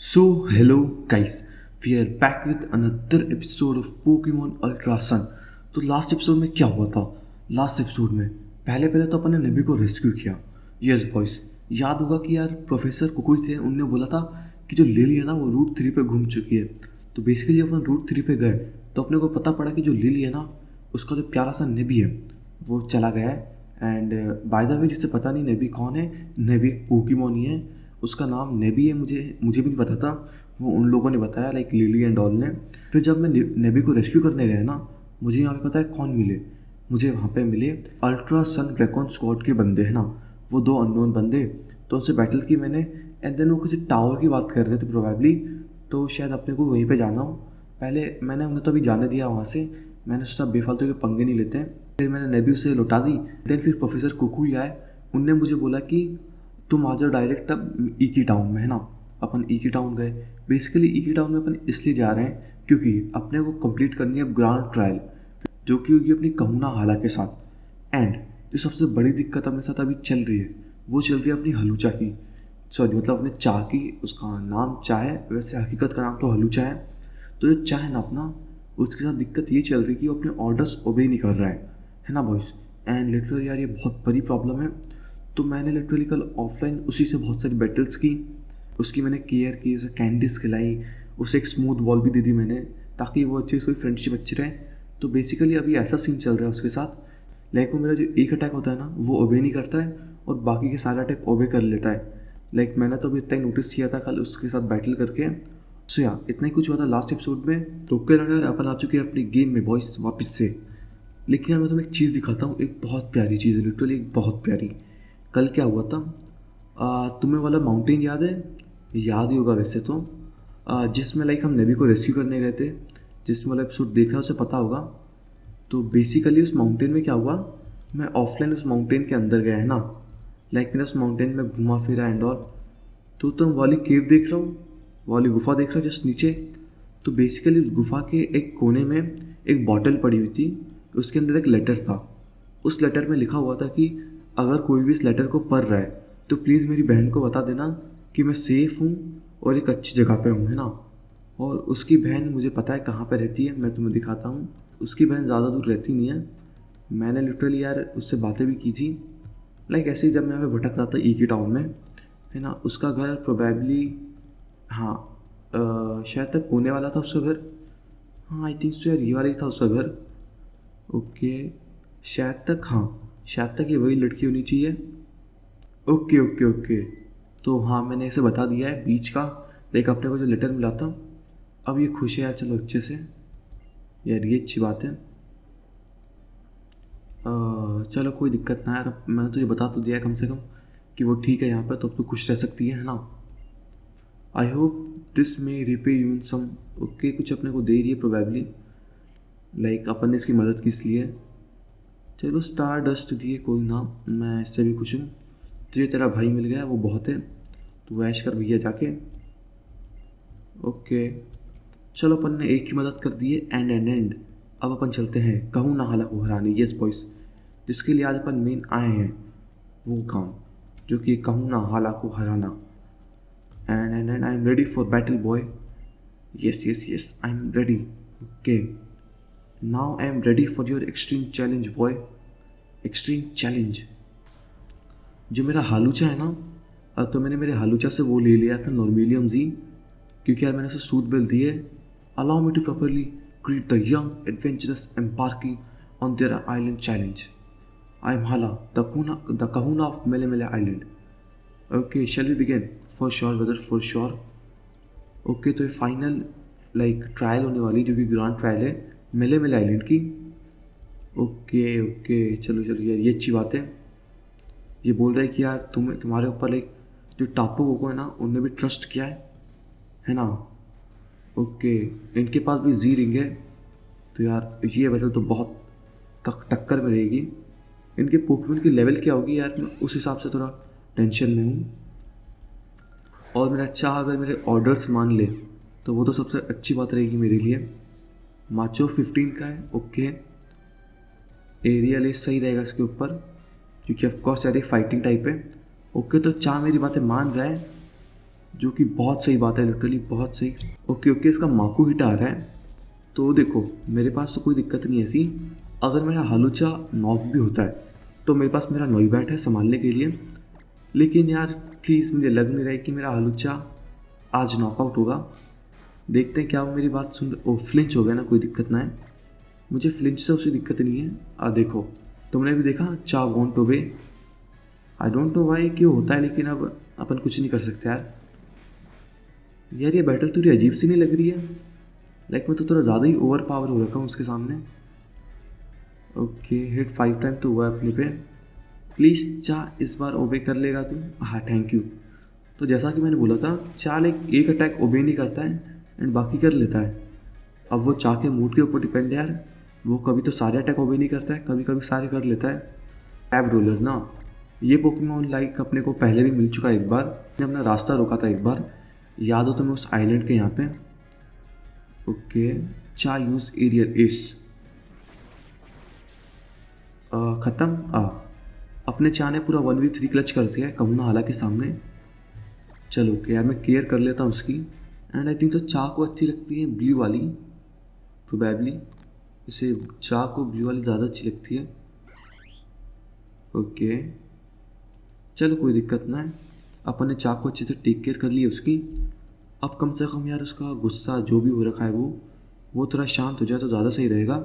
So, hello guys, we are back with another episode of Pokemon Ultra Sun। तो last episode में क्या हुआ था? लास्ट एपिसोड में पहले तो अपन ने नेबी को रेस्क्यू किया। यस बॉयज, याद होगा कि यार प्रोफेसर कुकुई थे, उनने बोला था कि जो लिली है ना वो रूट 3 पे घूम चुकी है। तो बेसिकली अपन रूट 3 पे गए तो अपने को पता पड़ा कि जो लिली है ना उसका जो प्यारा सा नेबी है वो चला गया है। एंड बाय द वे, जिससे पता नहीं नेबी कौन है, नेबी एक पोकेमॉन ही है, उसका नाम नेबी है। मुझे भी नहीं पता था, वो उन लोगों ने बताया, लाइक लिली एंड ऑल ने। फिर जब मैं नेबी को रेस्क्यू करने गया ना, मुझे यहाँ पे पता है कौन मिले। मुझे वहाँ पे मिले अल्ट्रा सन रेकॉन स्क्वाड के बंदे हैं ना, वो दो अननोन बंदे। तो उनसे बैटल की मैंने। एंड देन वो किसी टावर की बात कर रहे थे प्रोबेबली, तो शायद अपने को वहीं पे जाना हो। पहले मैंने उन्हें तो अभी जाने दिया वहाँ से, मैंने सोचा बेफालतू के पंगे नहीं लेते हैं। फिर मैंने नेबी उसे लौटा दी। देन फिर प्रोफेसर कुकुई आए, उनने मुझे बोला कि तुम आ जाओ डायरेक्ट अब ईकी टाउन में, है ना। अपन ईकी टाउन गए। बेसिकली ईकी टाउन में अपन इसलिए जा रहे हैं क्योंकि अपने को कंप्लीट करनी है ग्रैंड ट्रायल, जो कि होगी अपनी कहूना हाला के साथ। एंड जो सबसे बड़ी दिक्कत अपने साथ अभी चल रही है वो चल रही है अपनी हलूचा की, सॉरी मतलब अपने चाह की। उसका नाम चाह है, वैसे हकीकत का नाम तो हलूचा है। तो जो चाह है ना अपना, उसके साथ दिक्कत ये चल रही कि वो अपने ऑर्डर्स ओबे नहीं कर रहा है ना बॉयस। एंड लिटरली यार ये बहुत बड़ी प्रॉब्लम है। तो मैंने लिटरली कल ऑफलाइन उसी से बहुत सारी बैटल्स की, उसकी मैंने केयर की, उसे कैंडीज खिलाई, उसे एक स्मूथ बॉल भी दे दी मैंने, ताकि वो अच्छी से फ्रेंडशिप अच्छी रहे। तो बेसिकली अभी ऐसा सीन चल रहा है उसके साथ, लाइक वो मेरा जो एक अटैक होता है ना वो ओबे नहीं करता है और बाकी के सारे अटैक ओबे कर लेता है। लाइक मैंने तो अभी इतना ही नोटिस किया था कल उसके साथ बैटल करके। सो या इतना ही कुछ हुआ था लास्ट एपिसोड में। तो ओके यार, अपन आ चुके हैं अपनी गेम में बॉयस वापस से। लेकिन यार मैं तुम्हें एक चीज़ दिखाता हूँ, एक बहुत प्यारी चीज़ है, लिटरली एक बहुत प्यारी। कल क्या हुआ था, तुम्हें वाला माउंटेन याद है? याद ही होगा वैसे तो, जिसमें लाइक हम नेबी को रेस्क्यू करने गए थे। जिसमें वाला एपिसोड देखा उसे पता होगा। तो बेसिकली उस माउंटेन में क्या हुआ, मैं ऑफलाइन उस माउंटेन के अंदर गया है ना, लाइक मैंने उस माउंटेन में घूमा फिरा एंड ऑल। तो तुम वाली केव देख रहा हूँ, वाली गुफा देख रहा हूँ जस्ट नीचे। तो बेसिकली उस गुफा के एक कोने में एक बॉटल पड़ी हुई थी, उसके अंदर एक लेटर था। उस लेटर में लिखा हुआ था कि अगर कोई भी इस लेटर को पढ़ रहा है तो प्लीज़ मेरी बहन को बता देना कि मैं सेफ़ हूँ और एक अच्छी जगह पे हूँ, है ना। और उसकी बहन मुझे पता है कहाँ पे रहती है, मैं तुम्हें दिखाता हूँ। उसकी बहन ज़्यादा दूर रहती नहीं है। मैंने लिटरली यार उससे बातें भी की थी, लाइक ऐसे ही जब मैं यहाँ पे भटक रहा था ईकी टाउन में, है ना। उसका घर प्रोबेबली, हाँ, शायद तक कोने वाला था उसका घर। हाँ आई थिंक सो यार, ये वाला ही था उसका घर। ओके, शायद तक, हाँ शायद तक ये वही लड़की होनी चाहिए। ओके ओके ओके, तो हाँ मैंने इसे बता दिया है बीच का, लाइक अपने को जो लेटर मिला था। अब ये खुश है यार, चलो अच्छे से यार, ये अच्छी बात है। चलो कोई दिक्कत ना यार, अब मैंने तुझे बता तो दिया है कम से कम कि वो ठीक है यहाँ पर, तो अब तो खुश रह सकती है ना। I hope this may repay you in some. Okay, कुछ अपने को दे रही है प्रोबेबली, लाइक अपन ने इसकी मदद किस लिए। चलो स्टार डस्ट दिए, कोई ना, मैं इससे भी खुश हूँ। तुझे तेरा भाई मिल गया, वो बहुत है, तो ऐश कर भैया जाके। ओके चलो, अपन ने एक की मदद कर दी है, एंड अब अपन चलते हैं कहूँ ना हाला को हराने। यस बॉयस, जिसके लिए आज अपन मेन आए हैं वो काम, जो कि कहूँ ना हाला को हराना। And I am ready for battle boy. Yes yes yes, I am ready. Okay, now I am ready for your extreme challenge boy. Extreme challenge. जो मेरा हालूचा है ना, तो मैंने मेरे हालूचा से वो ले लिया अपना नॉर्मेलियम जी, क्योंकि यार मैंने उसे सूट बिल दी है। Allow me to properly greet the young adventurous embarking on their island challenge. I am Hala, the kahuna of Melemele island. Okay shall we begin? For sure brother, for sure. Okay, तो ये final like trial होने वाली, जो कि grand trial है मेले मेले island की। ओके ओके, चलो चलो यार, ये अच्छी बात है। ये बोल रहा है कि यार तुम्हारे ऊपर लाइक जो टापू को है ना, उनने भी ट्रस्ट किया है ना। ओके, इनके पास भी जी रिंग है, तो यार ये बैटल तो बहुत टक्कर में रहेगी। इनके पोकेमॉन की लेवल क्या होगी यार, मैं उस हिसाब से थोड़ा टेंशन में हूँ। और मेरा चाह अगर मेरे ऑर्डर्स मान ले तो वो तो सबसे अच्छी बात रहेगी मेरे लिए। माचो 15 का है, ओके। एरियल एज सही रहेगा इसके ऊपर, क्योंकि ऑफकोर्स यार एक फाइटिंग टाइप है। ओके, तो चाह मेरी बातें मान रहा है। जो कि बहुत सही बात है, लिटरली बहुत सही। ओके ओके, इसका माकू हिट आ रहा है। तो देखो मेरे पास तो कोई दिक्कत नहीं है ऐसी। अगर मेरा हालूचा नॉक भी होता है तो मेरे पास मेरा नॉइबैट है संभालने के लिए। लेकिन यार प्लीज़, मुझे लग नहीं रहा है कि मेरा हालूचा आज नॉकआउट होगा। देखते हैं क्या वो मेरी बात सुन। ओ फ्लिंच हो गया ना, कोई दिक्कत ना है, मुझे फ्लिंच से उससे दिक्कत नहीं है। देखो तुमने भी देखा, चा वॉन्ट ओबे। आई डोंट नो वाई क्यों होता है, लेकिन अब अपन कुछ नहीं कर सकते यार। यार ये बैटल थोड़ी अजीब सी नहीं लग रही है? लाइक मैं तो थोड़ा ज़्यादा ही ओवर पावर हो रखा हूँ उसके सामने। ओके, हिट 5 टाइम तो हुआ है अपने पे। प्लीज़ चा इस बार ओबे कर लेगा तू? हाँ थैंक यू। तो जैसा कि मैंने बोला था, चा लाइक एक अटैक ओबे नहीं करता है एंड बाकी कर लेता है। अब वो चा के मूड के ऊपर डिपेंड है यार। वो कभी तो सारे अटैक ओबे नहीं करता है, कभी कभी सारे कर लेता है। टैब रोलर ना, ये पोकेमॉन लाइक अपने को पहले भी मिल चुका है एक बार। ने अपना रास्ता रोका था एक बार, याद हो तुम्हें, उस आइलैंड के यहाँ पे। ओके, चा यूज एरियल एस। ख़त्म। अपने चा ने पूरा 1v3 क्लच कर दिया है कमुना हाला के सामने। चलो ओके यार, मैं केयर कर लेता हूँ उसकी। एंड आई थिंक तो चा को अच्छी लगती है ब्लू वाली, प्रोबेबली इसे चा को ब्लू वाली ज़्यादा अच्छी लगती है। ओके चलो कोई दिक्कत ना है, अपन ने चा को अच्छे से टेक केयर कर ली उसकी। अब कम से कम यार उसका गुस्सा जो भी हो रखा है वो थोड़ा शांत हो जाए तो ज़्यादा सही रहेगा।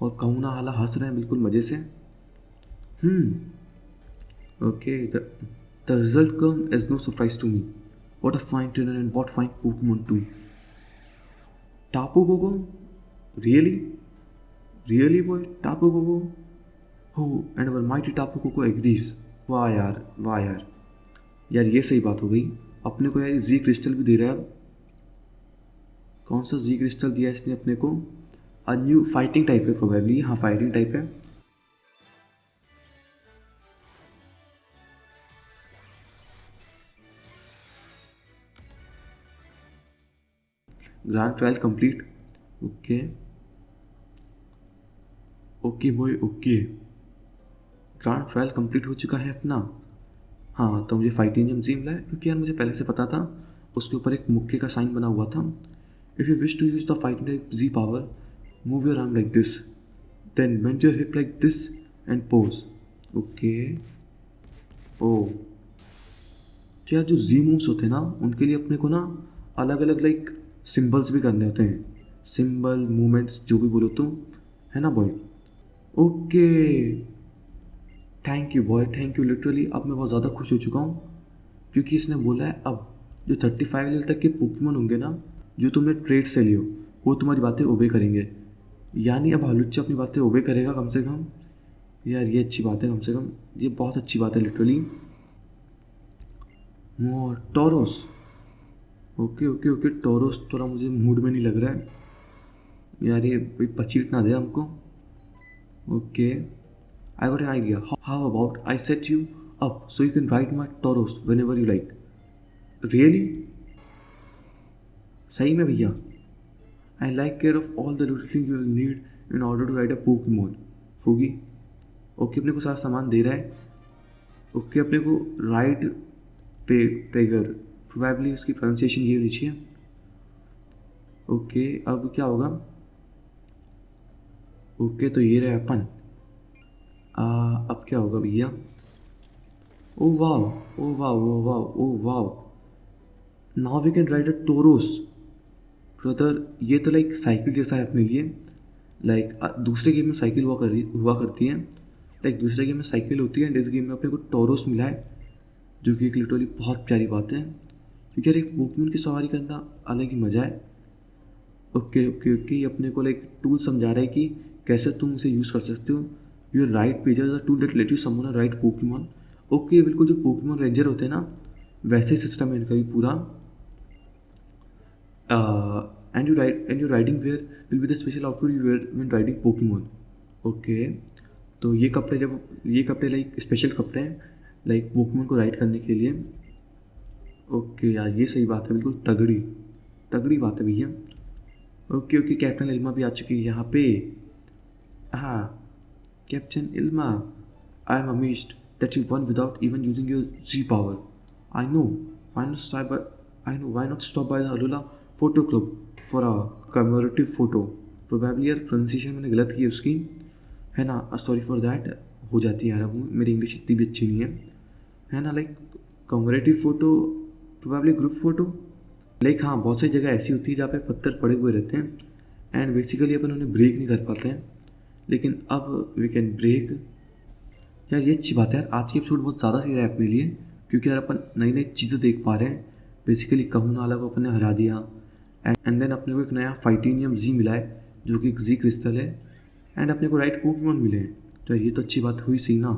और कहूँ ना हाला हंस रहे हैं बिल्कुल मज़े से। Okay, the result come as no surprise to me. What a fine trainer and what fine Pokémon too. Tapu Koko, really really boy, टापू गोगो हो एंड अवर माइटी टापू गोगो एग्रीज। वाह यार वाह यार, यार ये सही बात हो गई। अपने को यार जी क्रिस्टल भी दे रहा है अब। कौन सा जी क्रिस्टल दिया इसने अपने को? अ न्यू फाइटिंग टाइप है प्रोबेबली, हाँ फाइटिंग टाइप है। Grand trial complete. Okay okay boy okay, grand trial complete हो चुका है अपना। हाँ तो मुझे फाइटिंग जम जी मिला है, क्योंकि यार मुझे पहले से पता था उसके ऊपर एक मुक्के का साइन बना हुआ था। If you wish to use the fighting type G power, move your arm like this, then bend your hip like this and pose. Okay oh, तो यार जो जी मूव्स होते हैं ना, उनके लिए अपने को ना अलग अलग लाइक सिंबल्स भी करने होते हैं। सिंबल मूवमेंट्स जो भी बोलो तुम, है ना boy? Okay thank you boy, thank you literally. अब मैं बहुत ज़्यादा खुश हो चुका हूँ, क्योंकि इसने बोला है अब जो 35 लेवल तक के पोकेमॉन होंगे ना, जो तुमने ट्रेड से लियो, वो तुम्हारी बातें ओबे करेंगे। यानी अब हालुच्चा अपनी बातें ओबे करेगा कम से कम। यार ये अच्छी बात है, कम से कम ये बहुत अच्छी बात है लिटरली। मोर toros, okay okay okay, toros थोड़ा मुझे मूड में नहीं लग रहा है यार, ये कोई पचीट ना दे हमको। Okay I got an idea, how about I set you up so you can ride my Tauros whenever you like. Really? सही में भैया? I like care of all the little thing you will need in order to ride a Pokemon. फोगी okay, अपने को सारा सामान दे रहा है। ओके अपने को राइड पेगर, प्रोबेबली उसकी प्रोनाउंसिएशन ये होनी चाहिए। ओके अब क्या होगा? ओके तो ये रहे अपन। अब क्या होगा भैया? Oh wow oh wow oh wow oh wow, now we can ride a Tauros. Brother ये तो लाइक साइकिल जैसा है अपने लिए। लाइक दूसरे गेम में साइकिल हुआ करती है, लाइक दूसरे गेम में साइकिल होती है एंड इस गेम में अपने को टोरोस मिला है, जो कि एक लिटरली बहुत प्यारी बात है, क्योंकि यार एक पोकेमॉन की सवारी करना अलग ही मज़ा है। ओके ओके ओके, ये अपने को लाइक टूल समझा रहा है कि कैसे तुम इसे यूज़ कर सकते हो। Your ride pager the tool that let you summon a ride Pokémon. Okay बिल्कुल जो पोकेमॉन रेंजर होते हैं ना, वैसे सिस्टम है इनका भी पूरा। And your riding wear will be the special outfit you wear when riding Pokémon. Okay तो ये कपड़े लाइक स्पेशल कपड़े हैं लाइक पोकेमॉन को राइड करने के लिए। ओके यार ये सही बात है, बिल्कुल तगड़ी तगड़ी बात है भैया। ओके ओके, कैप्टन इल्मा भी आ चुकी है यहाँ पे। हाँ captain Ilima, I am amazed that you won without even using your G power. I know why not stop by the Alula Photo Club for a commemorative photo. Probably यार pronunciation मैंने गलत की है उसकी, है ना, सॉरी फॉर दैट. हो जाती है यार, अब मेरी इंग्लिश इतनी भी अच्छी नहीं है ना. Like commemorative photo, probably group photo. Like हाँ, बहुत सारी जगह ऐसी होती है जहाँ पे पत्थर पड़े हुए रहते हैं एंड बेसिकली अपन उन्हें ब्रेक नहीं कर पाते हैं, लेकिन अब वी कैन ब्रेक. यार ये अच्छी बात है यार, आज की एपिसोड बहुत ज़्यादा सही रहा है अपने लिए, क्योंकि यार अपन नई नई चीज़ें देख पा रहे हैं. बेसिकली कहूँ नाला को अपन ने हरा दिया एंड देन अपने को एक नया फाइटेनियम जी मिला है जो कि एक जी क्रिस्टल है, एंड अपने को राइट पोकेमॉन मिले हैं. तो यार ये तो अच्छी बात हुई सी ना.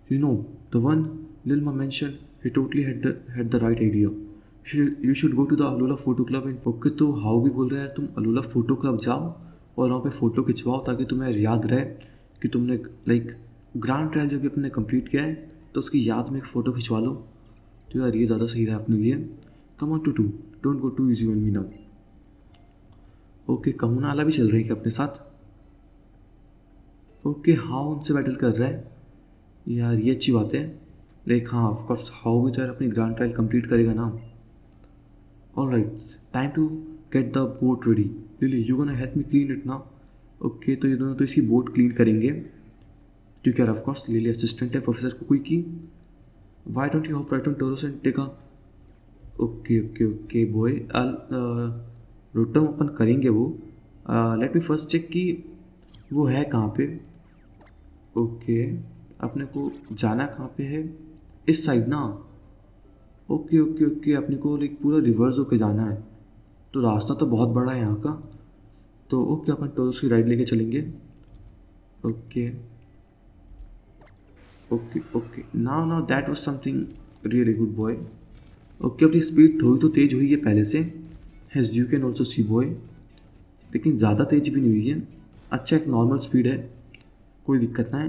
You know, the one Lilma mentioned, he totally had the right idea. You should go to the Alula Photo Club and okay. तो हाउ भी बोल रहा है यार, तुम अलूला फ़ोटो क्लब जाओ और वहाँ पे फ़ोटो खिंचवाओ ताकि तुम्हें याद रहे कि तुमने लाइक ग्रैंड ट्रायल जो कि अपने कंप्लीट किया है, तो उसकी याद में एक फ़ोटो खिंचवा लो. तो यार ये ज़्यादा सही रहा अपने लिए. Come on too don't go too easy on me now. Okay, Kahuna Hala भी चल रही है क्या अपने साथ? ओके, हाउ उनसे बैटल कर रहा है यार, ये अच्छी बात है. लाइक हाँ, ऑफकोर्स हाउ भी तो यार अपनी ग्रैंड ट्रायल कंप्लीट करेगा ना. Alright, time to get the boat ready. Lillie, you gonna help me clean it ना. ओके, तो ये दोनों तो इसी बोट क्लीन करेंगे क्योंकि यार ऑफकोर्स लिली असिस्टेंट है प्रोफेसर को कोई की. Why don't you hop right on Tauros and take a. Okay boy, Rotom अपन करेंगे वो. लेट मी फर्स्ट चेक कि वो है कहाँ पे. ओके, अपने को जाना कहाँ पे है? इस साइड ना. ओके, अपने को लाइक पूरा रिवर्स होके जाना है, तो रास्ता तो बहुत बड़ा है यहाँ का. तो ओके, अपन टोरस की राइड लेके चलेंगे. Okay, now that was something really good boy. Okay, अपनी स्पीड थोड़ी तो तेज़ हुई है पहले से, has you can also see boy, लेकिन ज़्यादा तेज भी नहीं हुई है. अच्छा, एक नॉर्मल स्पीड है, कोई दिक्कत ना है.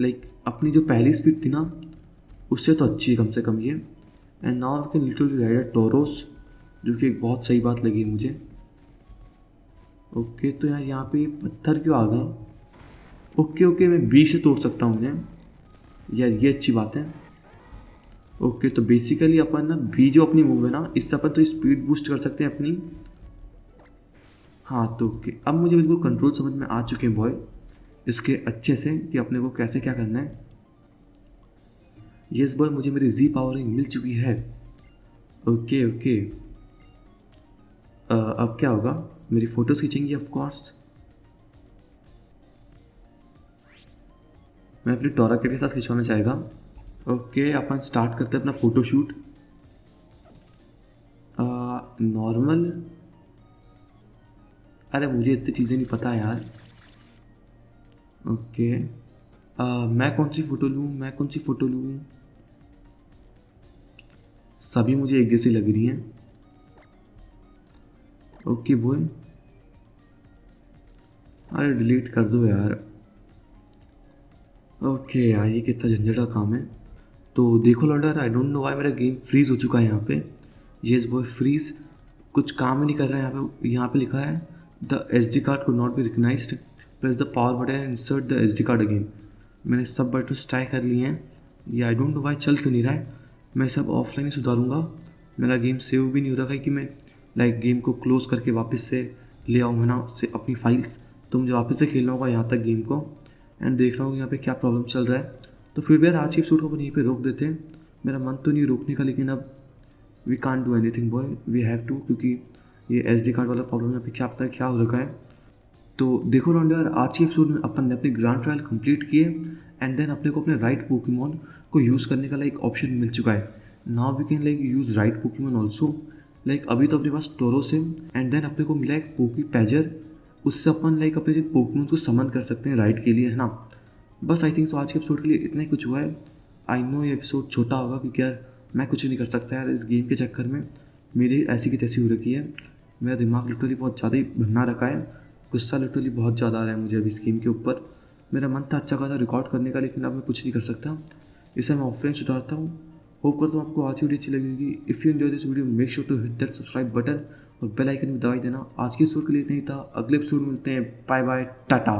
लाइक अपनी जो पहली स्पीड थी ना उससे तो अच्छी है कम से कम ये. And now we can literally ride a Tauros, जो कि एक बहुत सही बात लगी मुझे. ओके, तो यार यहाँ पे पत्थर क्यों आ गए? ओके, मैं बी से तोड़ सकता हूँ इन्हें यार, ये अच्छी बात है. ओके, तो बेसिकली अपन ना बी जो अपनी मूव है ना, इससे अपन तो स्पीड बूस्ट कर सकते हैं अपनी. हाँ, तो ओके, अब मुझे बिल्कुल कंट्रोल समझ में आ चुके हैं बॉय इसके अच्छे से कि अपने को कैसे क्या करना है. यस बॉय, मुझे मेरी जी पावरिंग मिल चुकी है. ओके, अब क्या होगा? मेरी फ़ोटोज़ खींचेंगी ऑफ कोर्स. मैं अपनी टोरा किट के साथ खिंचवाना चाहेगा. ओके, अपन स्टार्ट करते हैं अपना फ़ोटो शूट. नॉर्मल. अरे मुझे इतनी चीज़ें नहीं पता यार. ओके, मैं कौन सी फ़ोटो लूँ? सभी मुझे एक जैसी लग रही हैं. ओके बॉय, अरे डिलीट कर दो यार. ओके यार, ये कितना झंझट का काम है. तो देखो louder, I don't know why मेरा गेम फ्रीज़ हो चुका है यहाँ पे. येस बॉय, फ्रीज़, कुछ काम ही नहीं कर रहा है. यहाँ पे लिखा है the SD card could not be recognised, press the power button and insert the SD card again. मैंने सब बटन ट्राई कर लिए हैं, ये आई डोंट नो वाई चल क्यों नहीं रहा है. मैं सब ऑफलाइन ही सुधारूंगा. मेरा गेम सेव भी नहीं हो रहा है कि मैं लाइक गेम को क्लोज़ करके वापस से ले आऊँ है ना उससे अपनी फाइल्स. तो मुझे वापस से खेलना होगा यहाँ तक गेम को एंड देखना होगा यहाँ पे क्या प्रॉब्लम चल रहा है. तो फिर भी यार आज की एपिसोड को अपन यहीं पे रोक देते हैं. मेरा मन तो नहीं रोकने का, लेकिन अब we can't do anything boy, we have to, क्योंकि ये SD कार्ड वाला प्रॉब्लम यहाँ पे क्या पता है क्या हो रखा है. तो देखो राउंड यार, आज की एपिसोड में अपन ने अपनी ग्रैंड ट्रायल कंप्लीट किए एंड देन अपने को अपने राइट पोकेमॉन को यूज़ करने का लाइक ऑप्शन मिल चुका है. Now we can like use ride Pokémon also. Like अभी तो अपने पास टोरोस है एंड देन अपने को मिला एक पोकी पैजर, उससे अपन लाइक अपने पोकेमॉन को समन कर सकते हैं राइट के लिए, है ना. बस आई थिंक सो आज के एपिसोड के लिए इतना ही कुछ हुआ है. आई नो ये एपिसोड छोटा होगा क्योंकि यार मैं कुछ नहीं कर सकता यार, इस गेम के चक्कर में मेरी ऐसी की तैसी हो रखी है. मेरा दिमाग लिटरली बहुत ज़्यादा ही भरना रखा है, गुस्सा लिटरली बहुत ज़्यादा आ रहा है मुझे अभी इस गेम के ऊपर. मेरा मन था अच्छा खासा रिकॉर्ड करने का, लेकिन अब मैं कुछ नहीं कर सकता. इसे मैं ऑफलाइन सुधारता हूँ. होप करता हूँ आपको आज की वीडियो अच्छी लगेगी. If you enjoy this video make sure to hit that subscribe button और बेल आइकन भी दबाई देना. आज की एपिसोड के लिए इतना ही था. अगले एपिसोड में मिलते हैं. Bye bye, Tata.